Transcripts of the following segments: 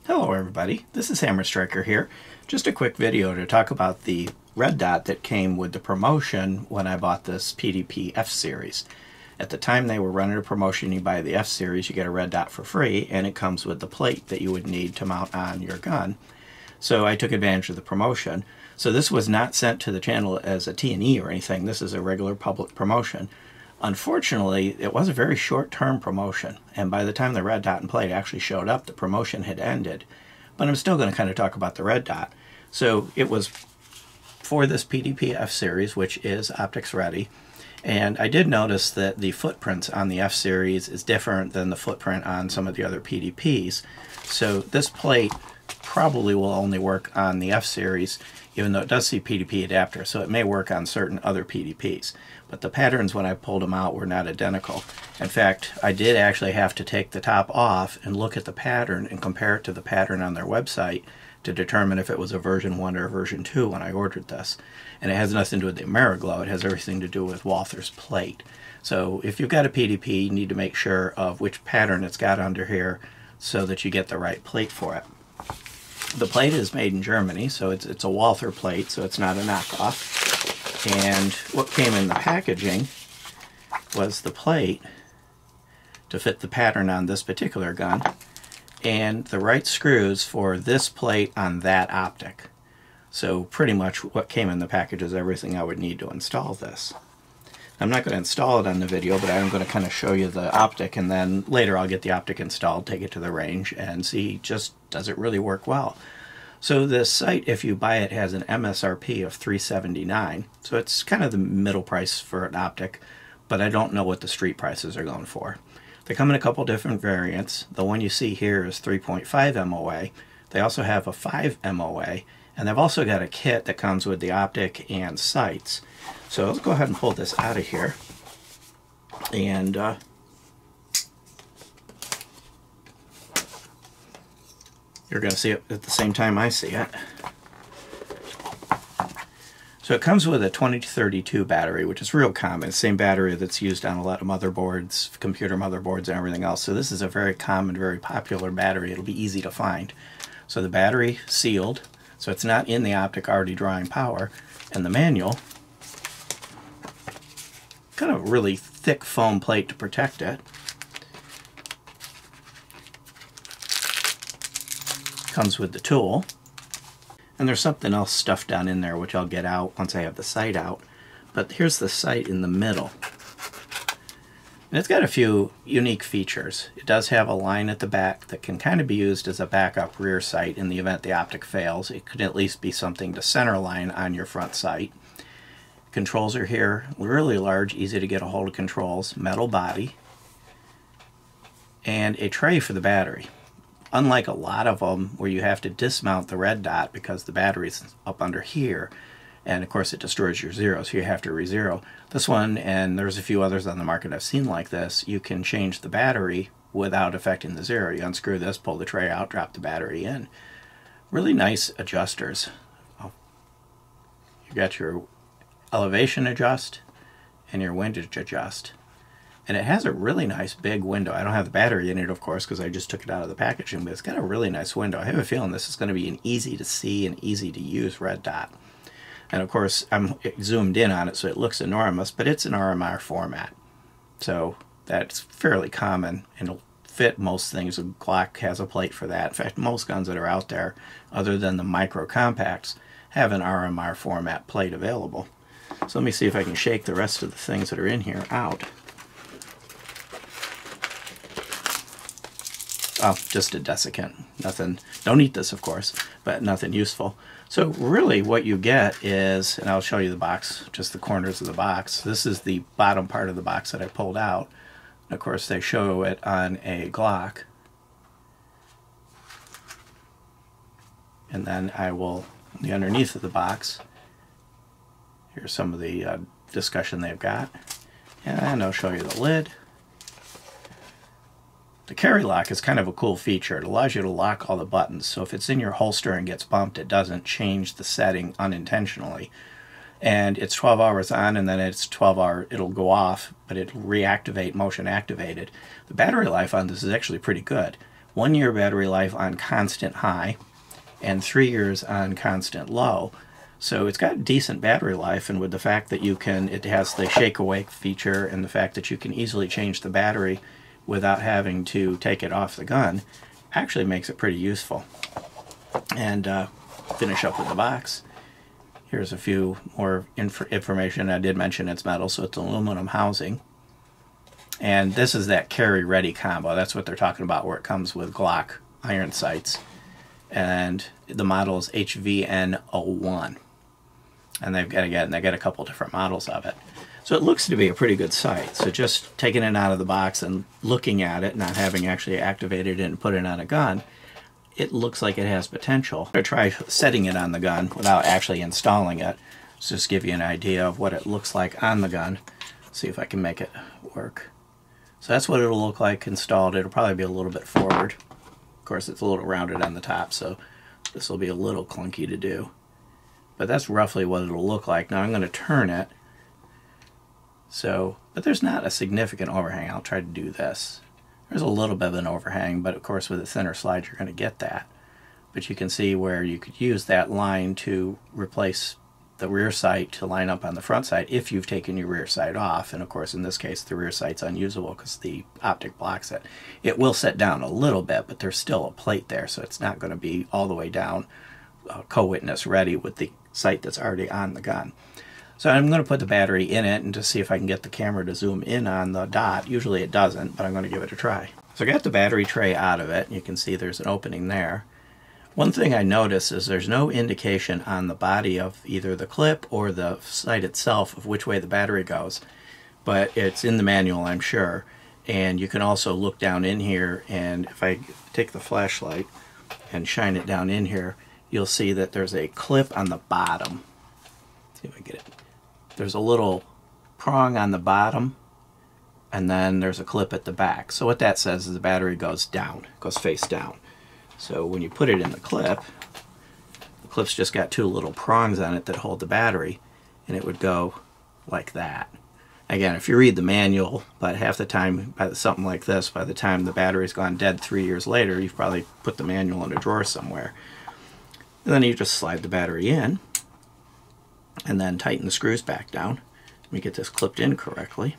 Hello everybody, this is Hammer Striker here. Just a quick video to talk about the red dot that came with the promotion when I bought this PDP F-Series. At the time they were running a promotion, you buy the F-Series, you get a red dot for free, and it comes with the plate that you would need to mount on your gun. So I took advantage of the promotion. So this was not sent to the channel as a T&E or anything, this is a regular public promotion. Unfortunately, it was a very short-term promotion, and by the time the red dot and plate actually showed up, the promotion had ended. But I'm still going to kind of talk about the red dot. So it was for this PDP F-Series, which is Optics ready, and I did notice that the footprints on the F-Series is different than the footprint on some of the other PDPs. So this plate probably will only work on the F-Series, even though it does see PDP adapter, so it may work on certain other PDPs. But the patterns when I pulled them out were not identical. In fact, I did actually have to take the top off and look at the pattern and compare it to the pattern on their website to determine if it was a version 1 or a version 2 when I ordered this. And it has nothing to do with the Ameriglo, it has everything to do with Walther's plate. So if you've got a PDP, you need to make sure of which pattern it's got under here so that you get the right plate for it. The plate is made in Germany, so it's a Walther plate, so it's not a knockoff. And what came in the packaging was the plate to fit the pattern on this particular gun, and the right screws for this plate on that optic. So pretty much what came in the package is everything I would need to install this. I'm not going to install it on the video, but I'm going to kind of show you the optic, and then later I'll get the optic installed, take it to the range, and see just does it really work well. So this sight, if you buy it, has an MSRP of $379, so it's kind of the middle price for an optic, but I don't know what the street prices are going for. They come in a couple different variants. The one you see here is 3.5 MOA. They also have a 5 MOA, and they've also got a kit that comes with the optic and sights. So let's go ahead and pull this out of here, and you're going to see it at the same time I see it. So it comes with a 2032 battery, which is real common. It's the same battery that's used on a lot of motherboards, computer motherboards, and everything else. So this is a very common, very popular battery. It'll be easy to find. So the battery sealed, so it's not in the optic already drawing power, and the manual, kind of a really thick foam plate to protect it. Comes with the tool, and there's something else stuffed down in there which I'll get out once I have the sight out. But here's the sight in the middle, and it's got a few unique features. It does have a line at the back that can kind of be used as a backup rear sight in the event the optic fails. It could at least be something to center line on your front sight. Controls are here, really large, easy to get a hold of controls, metal body, and a tray for the battery. Unlike a lot of them where you have to dismount the red dot because the battery's up under here, and of course it destroys your zero, so you have to re-zero. This one, and there's a few others on the market I've seen like this, you can change the battery without affecting the zero. You unscrew this, pull the tray out, drop the battery in. Really nice adjusters. You got your elevation adjust and your windage adjust. And it has a really nice big window. I don't have the battery in it, of course, because I just took it out of the packaging, but it's got a really nice window. I have a feeling this is going to be an easy to see and easy to use red dot. And of course, I'm zoomed in on it, so it looks enormous, but it's an RMR format. So that's fairly common, and it'll fit most things. A Glock has a plate for that. In fact, most guns that are out there, other than the micro compacts, have an RMR format plate available. So let me see if I can shake the rest of the things that are in here out. Oh, just a desiccant. Nothing, don't eat this of course, but nothing useful. So really what you get is, and I'll show you the box, just the corners of the box. This is the bottom part of the box that I pulled out. And of course they show it on a Glock. And then I will, the underneath of the box, here's some of the discussion they've got. And I'll show you the lid. The carry lock is kind of a cool feature. It allows you to lock all the buttons, so if it's in your holster and gets bumped, it doesn't change the setting unintentionally. And it's 12 hours on, and then it's 12 hour, it'll go off, but it'll reactivate motion activated. The battery life on this is actually pretty good. 1 year battery life on constant high and 3 years on constant low. So it's got decent battery life, and with the fact that it has the shake awake feature and the fact that you can easily change the battery without having to take it off the gun, actually makes it pretty useful. And finish up with the box. Here's a few more information. I did mention it's metal, so it's aluminum housing. And this is that carry ready combo. That's what they're talking about, where it comes with Glock iron sights. And the model is HVN01. And they got a couple different models of it. So it looks to be a pretty good sight. So just taking it out of the box and looking at it, not having actually activated it and put it on a gun, it looks like it has potential. I'm going to try setting it on the gun without actually installing it. Just give you an idea of what it looks like on the gun. See if I can make it work. So that's what it'll look like installed. It'll probably be a little bit forward. Of course, it's a little rounded on the top, so this will be a little clunky to do. But that's roughly what it'll look like. Now I'm going to turn it. But there's not a significant overhang. I'll try to do this. There's a little bit of an overhang, but of course with a thinner slide you're going to get that. But you can see where you could use that line to replace the rear sight to line up on the front sight if you've taken your rear sight off. And of course in this case the rear sight's unusable because the optic blocks it. It will set down a little bit, but there's still a plate there, so it's not going to be all the way down co-witness ready with the sight that's already on the gun. So I'm going to put the battery in it and just see if I can get the camera to zoom in on the dot. Usually it doesn't, but I'm going to give it a try. So I got the battery tray out of it. You can see there's an opening there. One thing I notice is there's no indication on the body of either the clip or the sight itself of which way the battery goes, but it's in the manual, I'm sure. And you can also look down in here, and if I take the flashlight and shine it down in here, you'll see that there's a clip on the bottom. Let's see if I get it. There's a little prong on the bottom, and then there's a clip at the back. So what that says is the battery goes down, goes face down. So when you put it in the clip's just got two little prongs on it that hold the battery, and it would go like that. Again, if you read the manual, but half the time, by something like this, by the time the battery's gone dead 3 years later, you've probably put the manual in a drawer somewhere. And then you just slide the battery in, and then tighten the screws back down. Let me get this clipped in correctly.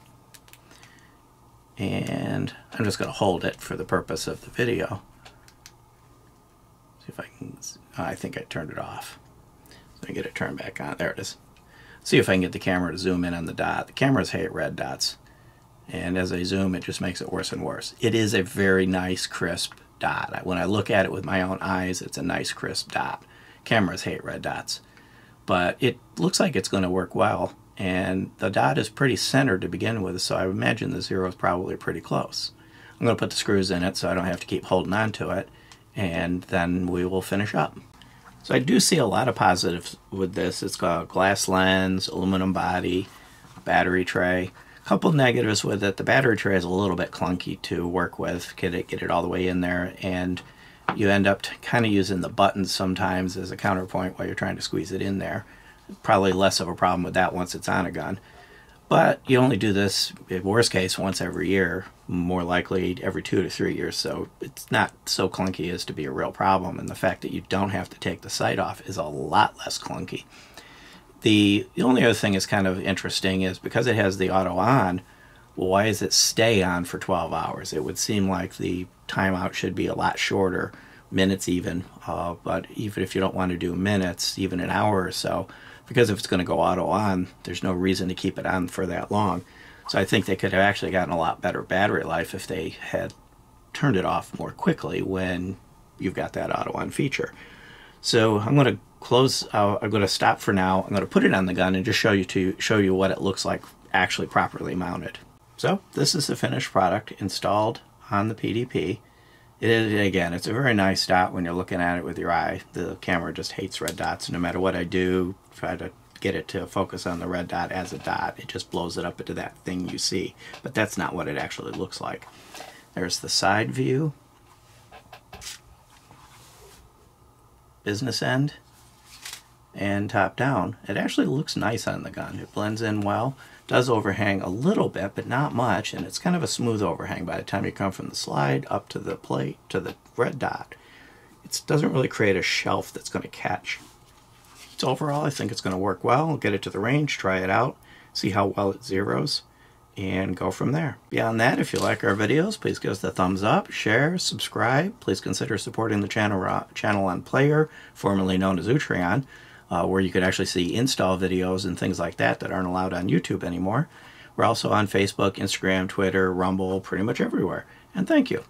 And I'm just going to hold it for the purpose of the video. See if I can, I think I turned it off. So I get it turned back on. There it is. See if I can get the camera to zoom in on the dot. The cameras hate red dots. And as I zoom, it just makes it worse and worse. It is a very nice, crisp dot. When I look at it with my own eyes, it's a nice, crisp dot. Cameras hate red dots. But it looks like it's going to work well. And the dot is pretty centered to begin with, so I imagine the zero is probably pretty close. I'm going to put the screws in it so I don't have to keep holding on to it. And then we will finish up. So I do see a lot of positives with this. It's got a glass lens, aluminum body, battery tray. A couple negatives with it. The battery tray is a little bit clunky to work with. Get it all the way in there, and you end up kind of using the buttons sometimes as a counterpoint while you're trying to squeeze it in there. Probably less of a problem with that once it's on a gun. But you only do this, in worst case, once every year, more likely every 2 to 3 years, so it's not so clunky as to be a real problem, and the fact that you don't have to take the sight off is a lot less clunky. The only other thing is kind of interesting is because it has the auto on, well, why does it stay on for 12 hours? It would seem like the timeout should be a lot shorter, minutes even, but even if you don't want to do minutes, even an hour or so, because if it's going to go auto on, there's no reason to keep it on for that long. So I think they could have actually gotten a lot better battery life if they had turned it off more quickly when you've got that auto on feature. So I'm going to close, I'm going to stop for now. I'm going to put it on the gun and just show you what it looks like actually properly mounted. So this is the finished product installed on the PDP. Again, it's a very nice dot when you're looking at it with your eye. The camera just hates red dots. No matter what I do, try to get it to focus on the red dot as a dot, it just blows it up into that thing you see. But that's not what it actually looks like. There's the side view, business end, and top down, it actually looks nice on the gun. It blends in well, does overhang a little bit, but not much, and it's kind of a smooth overhang by the time you come from the slide up to the plate to the red dot. It doesn't really create a shelf that's going to catch. So overall, I think it's going to work well. We'll get it to the range, try it out, see how well it zeroes, and go from there. Beyond that, if you like our videos, please give us the thumbs up, share, subscribe. Please consider supporting the channel on Player, formerly known as Utreon, where you could actually see install videos and things like that that aren't allowed on YouTube anymore. We're also on Facebook, Instagram, Twitter, Rumble, pretty much everywhere. And thank you.